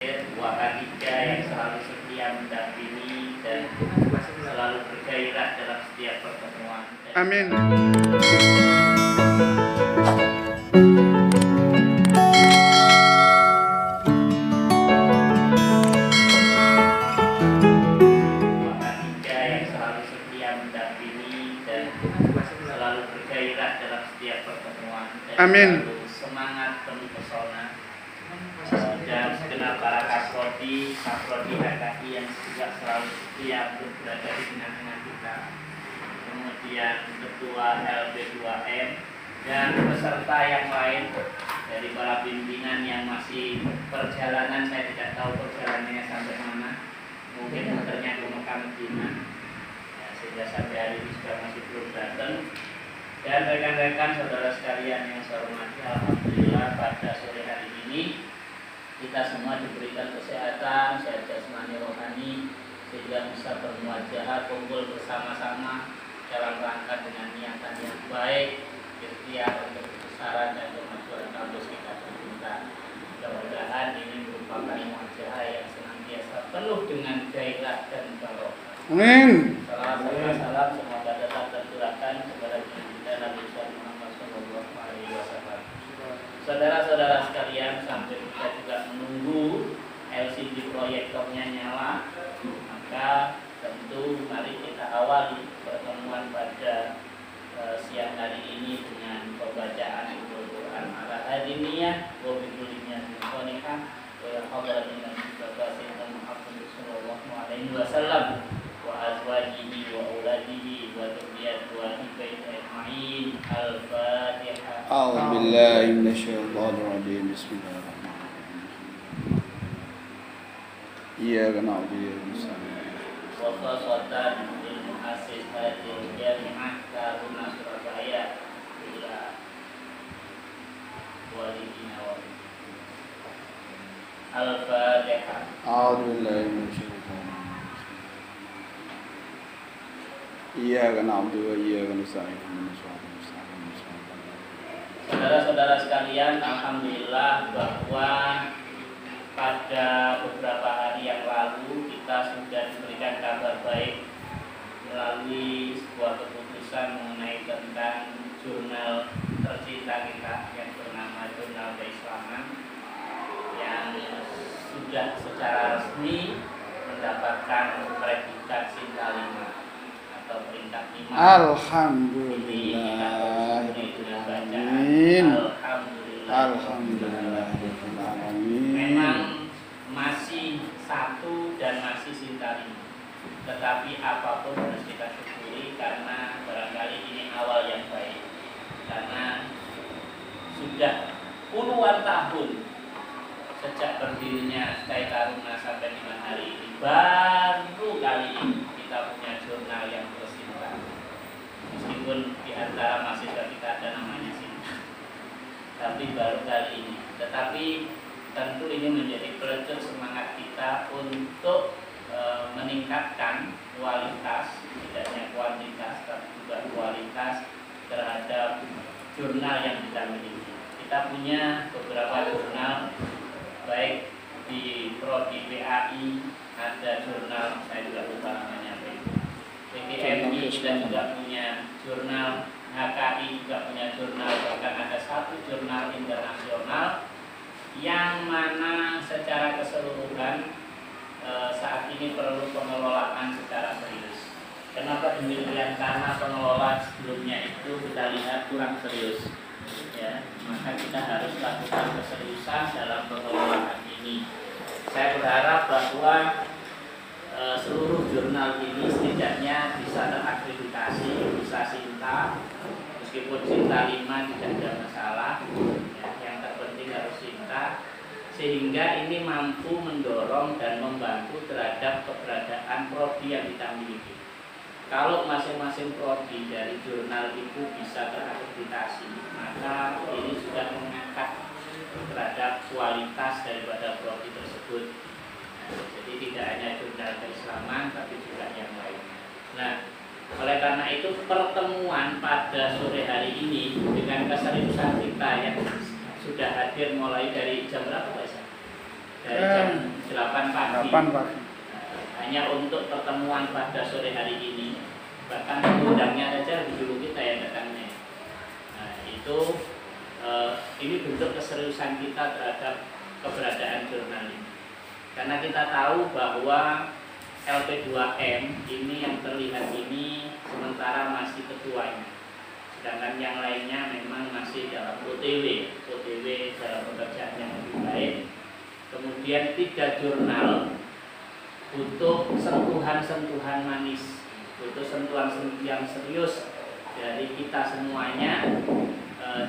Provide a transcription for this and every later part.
Wahadika yang selalu setia mendampingi dan selalu bergairah dalam setiap pertemuan. Amin. Wahadika yang selalu setia mendampingi dan selalu bergairah dalam setiap pertemuan. Amin. Selalu semangat penuh pesona. Dan segenap para kasrodi HKI yang juga selalu setia untuk berada di tengah-tengah kita. Kemudian ketua LB2M dan peserta yang lain dari para pimpinan yang masih perjalanan, saya tidak tahu perjalanannya sampai mana, mungkin muternya ke Mekah Madinah ya, sehingga sampai hari ini juga masih belum datang. Dan rekan-rekan saudara sekalian yang saya hormati, alhamdulillah pada sore hari ini kita semua diberikan kesehatan, sehat jasmani rohani, sehingga bisa bermuajahah kumpul bersama-sama dalam rangka dengan niatan yang baik, ikhtiar untuk kebesaran dan kemajuan kampus kita tercinta. Mudah-mudahan ini merupakan muajahah yang senantiasa penuh dengan gairah dan barokah. Amin. Salam semoga tetap tercurahkan kepada kita Nabi Muhammad SAW. Saudara-saudara sekalian, sambil kita juga menunggu LCD proyektornya nyala, maka tentu mari kita awali pertemuan pada siang hari ini dengan pembacaan Al-Quran Al-Hadiniyah wa bidulinya Al-Qanihah wa al-hadratin al-Mustafasin Muhammad sallallahu alaihi wasallam wa azwajihi wa auladihi wa dzurriyyatihi wa hibaihi ajma'in. Al-Fatihah. A'udzu billahi minasyaitonir rajim. Bismillahirrahmanirrahim. Iyyaka na'budu wa iyyaka nasta'in. Wa khasatan lil muassis hadhihi jami'ah Taruna Surabaya ila walidina wa Al-Fatihah. A'udzu billahi minasyaitonir rajim. Iyyaka na'budu wa iyyaka nasta'in. Saudara-saudara sekalian, alhamdulillah bahwa pada beberapa hari yang lalu kita sudah diberikan kabar baik melalui sebuah keputusan mengenai tentang jurnal tercinta kita yang bernama Jurnal Keislaman yang sudah secara resmi mendapatkan predikat Sinta 5 atau peringkat 5. Alhamdulillah. Amin. Alhamdulillah. Memang masih satu dan masih Sinta 5. Tetapi apapun harus kita syukuri karena barangkali ini awal yang baik. Karena sudah puluhan tahun sejak berdirinya Sky Taruna sampai dengan hari ini, baru kali ini kita punya jurnal yang bersinta. Meskipun di antara mahasiswa kita ada namanya Sinta, tapi baru kali ini. Tetapi tentu ini menjadi pelecut semangat kita untuk meningkatkan kualitas, tidak hanya kuantitas tapi juga kualitas terhadap jurnal yang kita miliki. Kita punya beberapa jurnal, baik di Prodi PAI ada jurnal, saya juga lupa namanya, PPMI kita juga punya jurnal, HKI juga punya jurnal, bahkan ada satu jurnal internasional yang mana secara keseluruhan saat ini perlu pengelolaan secara serius. Kenapa demikian? Karena pengelola sebelumnya itu kita lihat kurang serius, ya. Maka kita harus lakukan keseriusan dalam pengelolaan ini. Saya berharap bahwa seluruh jurnal ini setidaknya bisa terakreditasi, bisa Sinta, meskipun Sinta 5 tidak ada masalah, ya. Yang terpenting harus Sinta, sehingga ini mampu mendorong dan membantu terhadap keberadaan prodi yang kita miliki. Kalau masing-masing prodi dari jurnal itu bisa terakreditasi, maka ini sudah mengangkat terhadap kualitas daripada prodi tersebut. Nah, jadi tidak hanya jurnal keislaman, tapi juga yang lain. Nah, oleh karena itu pertemuan pada sore hari ini dengan keseriusan kita yang sudah hadir mulai dari jam berapa Pak Isa? Dari jam 8 pagi. 8 pagi. Hanya untuk pertemuan pada sore hari ini. Bahkan undangnya saja dulu kita yang datangnya. Nah, itu ini bentuk keseriusan kita terhadap keberadaan jurnal ini. Karena kita tahu bahwa LP2M ini yang terlihat ini sementara masih ketuanya. Sedangkan yang lainnya memang masih dalam OTW dalam pekerjaan yang lebih baik. Kemudian 3 jurnal butuh sentuhan-sentuhan manis, butuh sentuhan yang serius dari kita semuanya,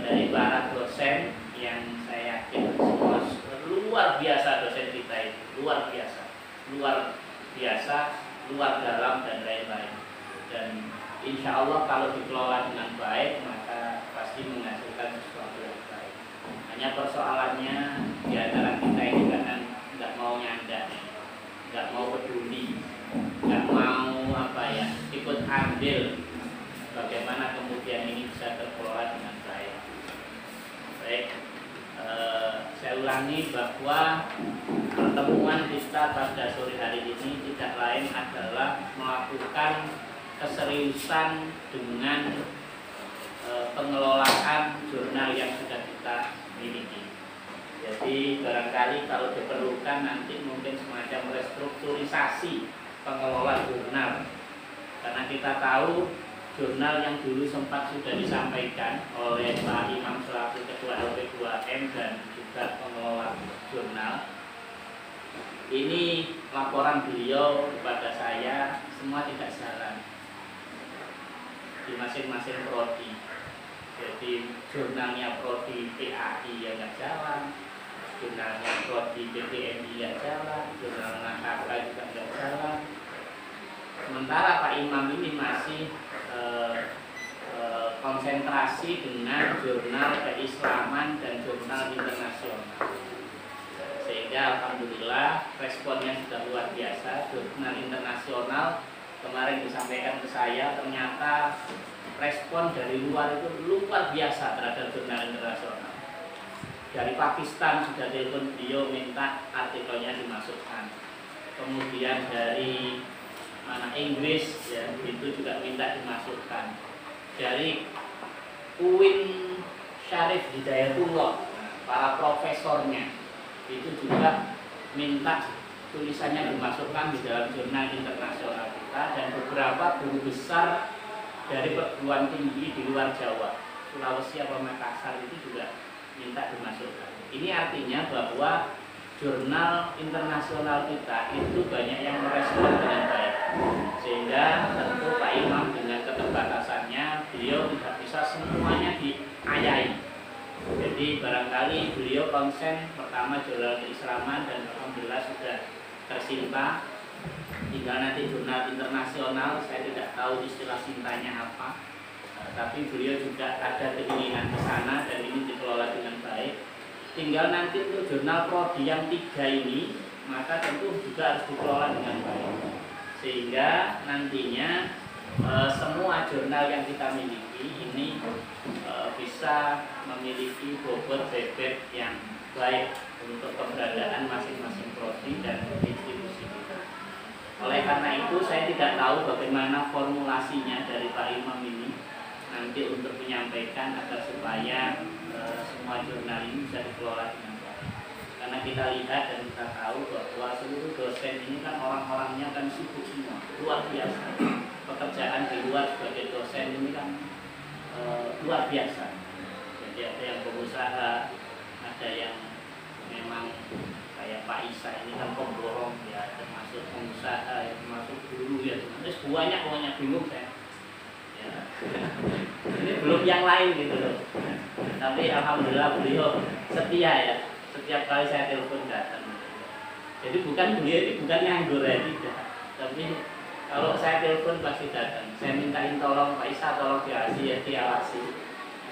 dari para dosen yang saya yakin semua luar biasa dosen kita itu, luar biasa, luar dalam dan lain-lain. Dan insya Allah kalau dikelola dengan baik maka pasti menghasilkan sesuatu yang baik. Hanya persoalannya di antara kita ini kadang nggak mau nyanda, nggak mau peduli, nggak mau ikut andil bagaimana kemudian ini bisa terkelola dengan baik. Saya ulangi bahwa pertemuan kita pada sore hari ini tidak lain adalah melakukan keseriusan dengan pengelolaan jurnal yang sudah kita miliki. Jadi barangkali kalau diperlukan nanti mungkin semacam restrukturisasi pengelola jurnal. Karena kita tahu jurnal yang dulu sempat sudah disampaikan oleh Pak Imam selaku Ketua LP2M dan juga pengelola jurnal. Ini laporan beliau kepada saya semua tidak jalan di masing-masing prodi. Jadi jurnalnya prodi PAI ya nggak jalan, jurnalnya prodi BPMI nggak jalan, jurnalnya KK juga nggak jalan. Sementara Pak Imam ini masih konsentrasi dengan jurnal keislaman dan jurnal internasional. Sehingga alhamdulillah responnya sudah luar biasa. Jurnal internasional kemarin disampaikan ke saya, ternyata respon dari luar itu luar biasa terhadap jurnal internasional. Dari Pakistan sudah telepon beliau minta artikelnya dimasukkan. Kemudian dari Inggris ya, itu juga minta dimasukkan. Dari UIN Syarif Hidayatullah, para profesornya itu juga minta tulisannya dimasukkan di dalam jurnal internasional kita, dan beberapa guru besar dari perguruan tinggi di luar Jawa, Sulawesi atau Makassar itu juga minta dimasukkan. Ini artinya bahwa jurnal internasional kita itu banyak yang merespon dengan baik, sehingga tentu Pak Imam dengan keterbatasannya beliau tidak bisa semuanya diayai. Jadi barangkali beliau konsen pertama jurnal keislaman dan alhamdulillah sudah tersinta. Tinggal nanti jurnal internasional, saya tidak tahu istilah sintanya apa, tapi beliau juga ada keinginan ke sana dan ini dikelola dengan baik. Tinggal nanti untuk jurnal prodi yang 3 ini, maka tentu juga harus dikelola dengan baik, sehingga nantinya semua jurnal yang kita miliki ini bisa memiliki bobot bebek yang baik untuk keberadaan masing-masing prodi dan institusi kita. Oleh karena itu saya tidak tahu bagaimana formulasinya dari Pak Imam ini nanti untuk menyampaikan agar supaya semua jurnal ini bisa dikelola dengan baik. Karena kita lihat dan kita tahu bahwa seluruh dosen ini kan orang-orangnya kan sibuk semua, luar biasa. Pekerjaan di luar sebagai dosen ini kan luar biasa. Jadi ada yang pengusaha, ada yang memang kayak Pak Isa ini kan pemborong ya, termasuk pengusaha, ya, termasuk guru ya, terus banyak bingung saya. Ya. Ini belum yang lain gitu loh. Tapi alhamdulillah beliau setia ya. Setiap kali saya telepon datang. Jadi bukan beliau ini bukan nganggur ya, tidak. Tapi kalau saya telepon pasti datang. Saya mintain tolong Pak Isa, tolong diawasi.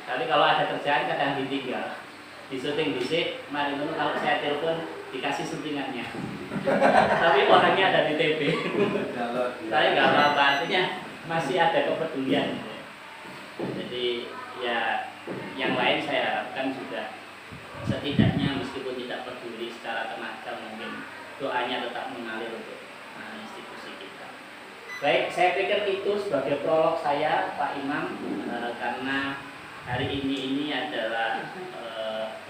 Tapi kalau ada kerjaan kadang ditinggal. Di syuting dhisik, mari ngono kalau saya telepon dikasih syutingannya. Tapi orangnya ada di TP. Tapi nggak apa-apa, artinya masih ada kepedulian. Jadi ya yang lain saya harapkan juga setidaknya meskipun tidak peduli secara tenaga mungkin doanya tetap mengalir untuk institusi kita. Baik, saya pikir itu sebagai prolog saya, Pak Imam, karena hari ini adalah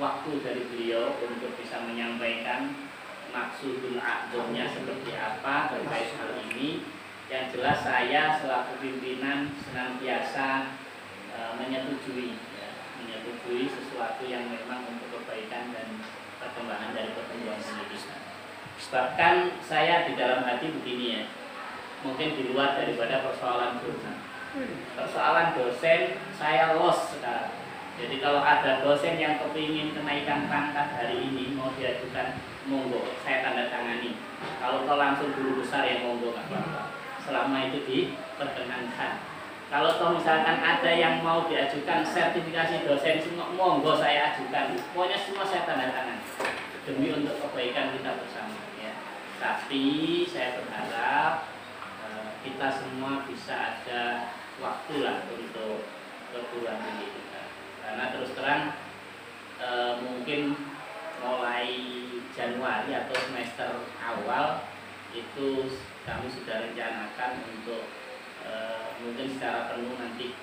waktu dari beliau untuk bisa menyampaikan maksudul a'dhamnya seperti apa terkait hal ini. Yang jelas saya selaku pimpinan senantiasa menyetujui sesuatu yang memang untuk kebaikan dan perkembangan dari pertumbuhan pendidikan. Bahkan saya di dalam hati begini ya, mungkin di luar daripada persoalan dosen. Persoalan dosen saya los sekarang. Jadi kalau ada dosen yang kepingin kenaikan pangkat hari ini mau diajukan, monggo, saya tanda tangani. Kalau langsung guru besar ya monggo nggak apa-apa. Selama itu diperkenankan. Kalau toh misalkan ada yang mau diajukan sertifikasi dosen, semua monggo saya ajukan. Pokoknya semua saya tanda tangan demi untuk kebaikan kita bersama. Ya. Tapi saya berharap kita semua bisa ada waktu lah untuk perguruan tinggi kita. Karena terus terang mungkin mulai Januari atau semester awal itu kami sudah rencanakan untuk mungkin secara penuh nanti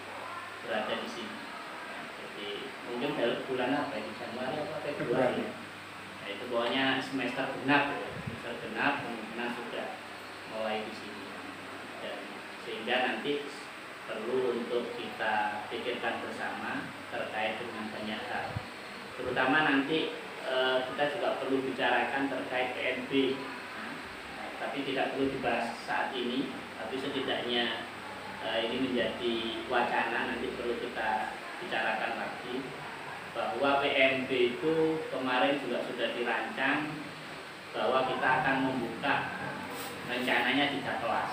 berada di sini. Jadi mungkin dalam bulan apa ya, Januari atau Februari. Nah, itu pokoknya semester genap kemungkinan sudah mulai di sini. Dan sehingga nanti perlu untuk kita pikirkan bersama terkait dengan banyak hal. Terutama nanti kita juga perlu bicarakan terkait PNB. Tapi tidak perlu dibahas saat ini, tapi setidaknya ini menjadi wacana, nanti perlu kita bicarakan lagi bahwa PNB itu kemarin juga sudah dirancang bahwa kita akan membuka rencananya 3 kelas.